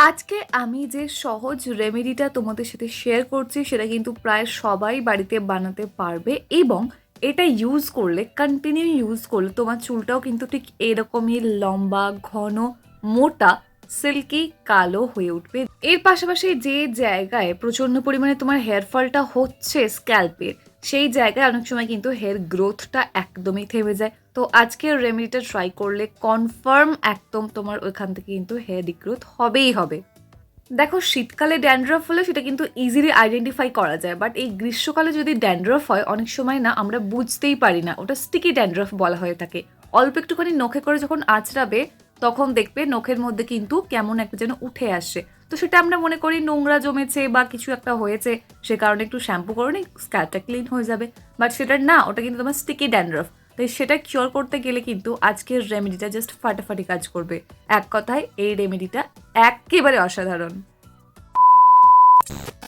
আজকে আমি যে সহজ রেমেডিটা তোমাদের সাথে শেয়ার করছি সেটা কিন্তু প্রায় সবাই বাড়িতে বানাতে পারবে এবং এটা ইউজ করলে কন্টিনিউ ইউজ করলে তোমার চুলটাও কিন্তু ঠিক এরকমই লম্বা ঘন মোটা সিল্কি কালো হয়ে উঠবে। এর পাশাপাশি যে জায়গায় প্রচন্ড পরিমাণে তোমার হেয়ার ফলটা হচ্ছে স্ক্যাল্পের, সেই জায়গায় অনেক সময় কিন্তু হেয়ার গ্রোথটা একদমই থেমে যায়। তো আজকের রেমেডিটা ট্রাই করলে কনফার্ম একদম তোমার ওইখান থেকে কিন্তু হেয়ার রিগ্রোথ হবেই হবে। দেখো, শীতকালে ড্যান্ড্রফ হলে সেটা কিন্তু ইজিলি আইডেন্টিফাই করা যায়, বাট এই গ্রীষ্মকালে যদি ড্যান্ড্রফ হয় অনেক সময় না আমরা বুঝতেই পারি না, ওটা স্টিকি ড্যান্ড্রফ বলা হয়ে থাকে। অল্প একটুখানি নখে করে যখন আঁচড়াবে তখন দেখবে নখের মধ্যে কিন্তু কেমন একটা যেন উঠে আসে। তো সেটা আমরা মনে করি নোংরা জমেছে বা কিছু একটা হয়েছে, সে কারণে একটু শ্যাম্পু করে নিই, স্ক্যাল্পটা ক্লিন হয়ে যাবে। বাট সেটা না, ওটা কিন্তু তোমার স্টিকি ড্যান্ড্রফ। তাই সেটা কিওর করতে গেলে কিন্তু আজকের রেমেডিটা জাস্ট ফাটাফাটি কাজ করবে। এক কথায় এই রেমেডিটা একেবারে অসাধারণ।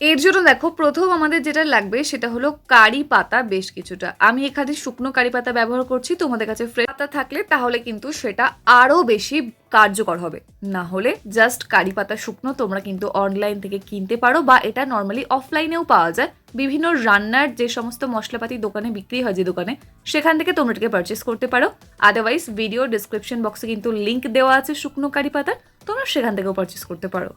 এর জন্য দেখো, প্রথম আমাদের যেটা লাগবে সেটা হলো কারি পাতা বেশ কিছুটা। আমি এখানে শুকনো কারি পাতা ব্যবহার করছি, তোমাদের কাছে ফ্রেশ পাতা থাকলে তাহলে কিন্তু সেটা আরও বেশি কার্যকর হবে। না হলে জাস্ট কারি পাতা শুকনো তোমরা কিন্তু অনলাইন থেকে কিনতে পারো, বা এটা নর্মালি অফলাইনেও পাওয়া যায়। বিভিন্ন রান্নার যে সমস্ত মশলাপাতি দোকানে বিক্রি হয়, যে দোকানে, সেখান থেকে তোমরা এটাকে পারচেস করতে পারো। আদারওয়াইজ ভিডিও ডিসক্রিপশন বক্সে কিন্তু লিঙ্ক দেওয়া আছে শুকনো কারি পাতার, তোমরা সেখান থেকেও পারচেস করতে পারো।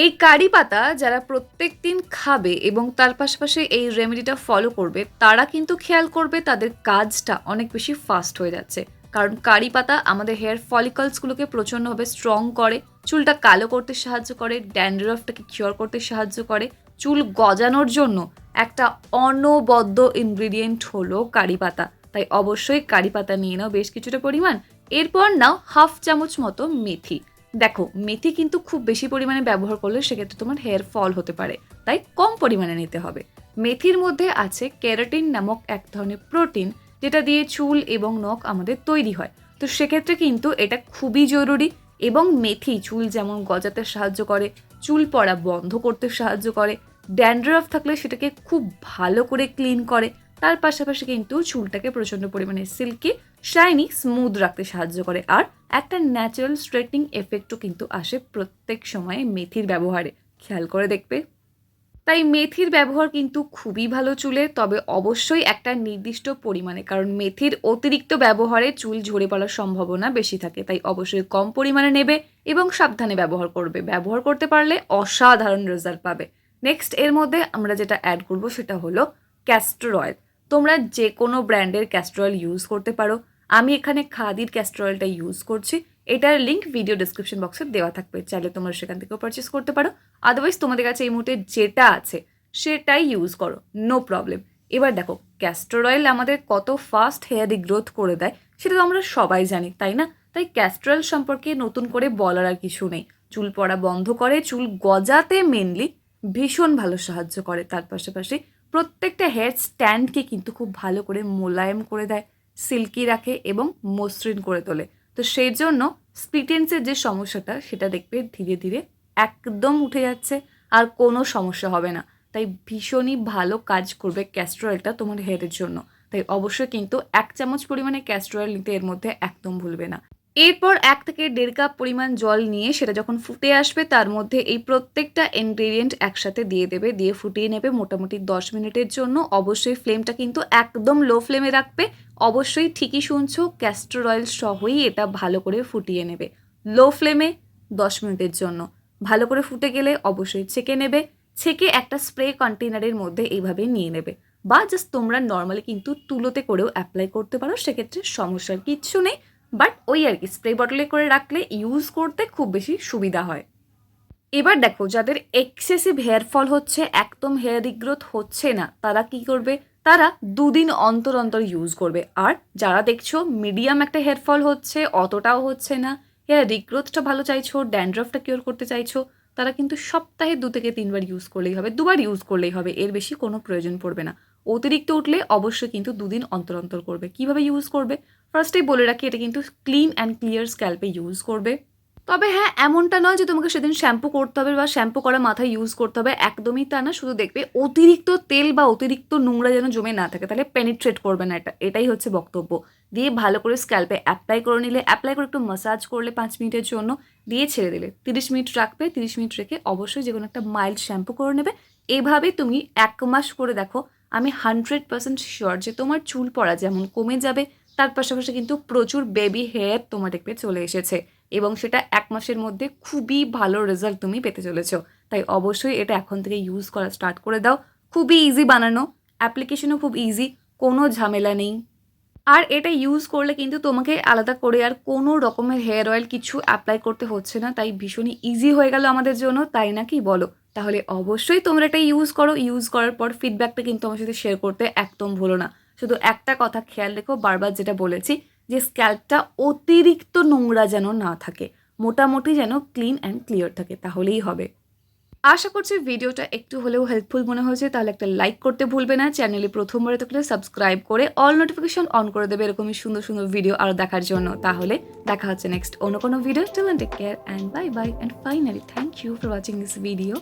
এই কারি পাতা যারা প্রত্যেক দিন খাবে এবং তার পাশাপাশি এই রেমেডিটা ফলো করবে, তারা কিন্তু খেয়াল করবে তাদের কাজটা অনেক বেশি ফাস্ট হয়ে যাচ্ছে। কারণ কারি পাতা আমাদের হেয়ার ফলিকলসগুলোকে প্রচণ্ডভাবে স্ট্রং করে, চুলটা কালো করতে সাহায্য করে, ড্যান্ড্রফটাকে কিওর করতে সাহায্য করে। চুল গজানোর জন্য একটা অনবদ্য ইনগ্রিডিয়েন্ট হলো কারি পাতা। তাই অবশ্যই কারি পাতা নিয়ে নাও বেশ কিছুটা পরিমাণ। এরপর নাও হাফ চামচ মতো মেথি। দেখো, মেথি কিন্তু খুব বেশি পরিমাণে ব্যবহার করলে সেক্ষেত্রে তোমার হেয়ার ফল হতে পারে, তাই কম পরিমাণে নিতে হবে। মেথির মধ্যে আছে ক্যারোটিন নামক এক ধরনের প্রোটিন, যেটা দিয়ে চুল এবং নখ আমাদের তৈরি হয়। তো সেক্ষেত্রে কিন্তু এটা খুবই জরুরি। এবং মেথি চুল যেমন গজাতে সাহায্য করে, চুল পড়া বন্ধ করতে সাহায্য করে, ড্যান্ড্রফ থাকলে সেটাকে খুব ভালো করে ক্লিন করে, তার পাশাপাশি কিন্তু চুলটাকে প্রচণ্ড পরিমাণে সিল্কি শাইনি স্মুথ রাখতে সাহায্য করে। আর একটা ন্যাচারাল স্ট্রেটনিং এফেক্টও কিন্তু আসে প্রত্যেক সময়ে মেথির ব্যবহারে, খেয়াল করে দেখবে। তাই মেথির ব্যবহার কিন্তু খুবই ভালো চুলে, তবে অবশ্যই একটা নির্দিষ্ট পরিমাণে, কারণ মেথির অতিরিক্ত ব্যবহারে চুল ঝরে পড়ার সম্ভাবনা বেশি থাকে। তাই অবশ্যই কম পরিমাণে নেবে এবং সাবধানে ব্যবহার করবে। ব্যবহার করতে পারলে অসাধারণ রেজাল্ট পাবে। নেক্সট এর মধ্যে আমরা যেটা অ্যাড করব সেটা হলো ক্যাস্টর অয়েল। তোমরা যে কোনো ব্র্যান্ডের ক্যাস্টর অয়েল ইউজ করতে পারো। আমি এখানে খাদির ক্যাস্টর অয়েলটা ইউজ করছি। এটার লিঙ্ক ভিডিও ডিসক্রিপশন বক্সে দেওয়া থাকবে, চাইলে তোমরা সেখান থেকেও পারচেস করতে পারো। আদারওয়াইজ তোমাদের কাছে এই মুহূর্তে যেটা আছে সেটাই ইউজ করো, নো প্রবলেম। এবার দেখো, ক্যাস্টর অয়েল আমাদের কত ফাস্ট হেয়ার রিগ্রোথ করে দেয় সেটা তো আমরা সবাই জানি, তাই না? তাই ক্যাস্টর অয়েল সম্পর্কে নতুন করে বলার আর কিছু নেই। চুল পড়া বন্ধ করে, চুল গজাতে মেনলি ভীষণ ভালো সাহায্য করে। তার পাশাপাশি প্রত্যেকটা হেয়ার স্ট্যান্ডকে কিন্তু খুব ভালো করে মোলায়েম করে দেয়, সিল্কি রাখে এবং মসৃণ করে তোলে। তো সেই জন্য স্প্লিটেন্সের যে সমস্যাটা সেটা দেখবে ধীরে ধীরে একদম উঠে যাচ্ছে, আর কোনো সমস্যা হবে না। তাই ভীষণই ভালো কাজ করবে ক্যাস্টর অয়েলটা তোমার হেয়ারের জন্য। তাই অবশ্যই কিন্তু 1 চামচ পরিমাণে ক্যাস্টর অয়েল নিতে এর মধ্যে একদম ভুলবে না। এরপর 1 থেকে 1.5 কাপ পরিমাণ জল নিয়ে সেটা যখন ফুটে আসবে তার মধ্যে এই প্রত্যেকটা ইনগ্রেডিয়েন্ট একসাথে দিয়ে দেবে, দিয়ে ফুটিয়ে নেবে মোটামুটি 10 মিনিটের জন্য। অবশ্যই ফ্লেমটা কিন্তু একদম লো ফ্লেমে রাখবে। অবশ্যই ঠিকই শুনছো, ক্যাস্টর অয়েল সহই এটা ভালো করে ফুটিয়ে নেবে লো ফ্লেমে 10 মিনিটের জন্য। ভালো করে ফুটে গেলে অবশ্যই ছেঁকে নেবে। ছেঁকে একটা স্প্রে কন্টেনারের মধ্যে এইভাবে নিয়ে নেবে, বা জাস্ট তোমরা নর্মালি কিন্তু তুলোতে করেও অ্যাপ্লাই করতে পারো, সেক্ষেত্রে সমস্যার কিচ্ছু নেই। বাট ওই আর কি, স্প্রে বটলে করে রাখলে ইউজ করতে খুব বেশি সুবিধা হয়। এবার দেখো, যাদের এক্সেসিভ হেয়ার ফল হচ্ছে, একদম হেয়ার রিগ্রোথ হচ্ছে না, তারা কি করবে? তারা 2 দিন অন্তর অন্তর ইউজ করবে। আর যারা দেখছো মিডিয়াম একটা হেয়ার ফল হচ্ছে, অতটাও হচ্ছে না, হেয়ার রিগ্রোথটা ভালো চাইছো, ড্যান্ড্রফটা কিওর করতে চাইছো, তারা কিন্তু সপ্তাহে 2 থেকে 3 বার ইউজ করলেই হবে, 2 বার ইউজ করলেই হবে, এর বেশি কোনো প্রয়োজন পড়বে না। অতিরিক্ত উঠলে অবশ্যই কিন্তু 2 দিন অন্তর অন্তর করবে। কিভাবে ইউজ করবে ফার্স্টেই বলে রাখি, এটা কিন্তু ক্লিন অ্যান্ড ক্লিয়ার স্ক্যাল্পে ইউজ করবে। তবে হ্যাঁ, এমনটা নয় যে তোমাকে সেদিন শ্যাম্পু করতে হবে বা শ্যাম্পু করা মাথায় ইউজ করতে হবে, একদমই তা না। শুধু দেখবে অতিরিক্ত তেল বা অতিরিক্ত নোংরা যেন জমে না থাকে, তাহলে পেনিট্রেট করবে না, এটাই হচ্ছে বক্তব্য। দিয়ে ভালো করে স্ক্যাল্পে অ্যাপ্লাই করে নিলে, অ্যাপ্লাই করে একটু ম্যাসাজ করলে 5 মিনিটের জন্য, দিয়ে ছেড়ে দিলে। 30 মিনিট রাখবে, 30 মিনিট রেখে অবশ্যই যে কোনো একটা মাইল্ড শ্যাম্পু করে নেবে। এভাবে তুমি 1 মাস করে দেখো, আমি 100% শিওর যে তোমার চুল পড়া যেমন কমে যাবে, তার পাশাপাশি কিন্তু প্রচুর বেবি হেয়ার তোমার দেখবে চলে এসেছে, এবং সেটা 1 মাসের মধ্যে খুবই ভালো রেজাল্ট তুমি পেতে চলেছো। তাই অবশ্যই এটা এখন থেকে ইউজ করা স্টার্ট করে দাও। খুবই ইজি বানানো, অ্যাপ্লিকেশনও খুব ইজি, কোনো ঝামেলা নেই। আর এটা ইউজ করলে কিন্তু তোমাকে আলাদা করে আর কোনো রকমের হেয়ার অয়েল কিছু অ্যাপ্লাই করতে হচ্ছে না, তাই ভীষণই ইজি হয়ে গেল আমাদের জন্য, তাই না কি বলো? তাহলে অবশ্যই তোমরা এটা ইউজ করো। ইউজ করার পর ফিডব্যাকটা কিন্তু আমার সাথে শেয়ার করতে একদম ভুলো না। শুধু একটা কথা খেয়াল রেখো, বারবার যেটা বলেছি, যে স্ক্যাল্পটা অতিরিক্ত নোংরা যেন না থাকে, মোটামুটি যেন ক্লিন অ্যান্ড ক্লিয়ার থাকে, তাহলেই হবে। আশা করছি ভিডিওটা একটু হলেও হেল্পফুল মনে হয়েছে। তাহলে একটা লাইক করতে ভুলবে না, চ্যানেলে প্রথমবারে থাকলে সাবস্ক্রাইব করে অল নোটিফিকেশন অন করে দেবে এরকমই সুন্দর সুন্দর ভিডিও আরও দেখার জন্য। তাহলে দেখা হচ্ছে নেক্সট অন্য কোনো video. Till then take care and bye bye, and finally thank you for watching this video.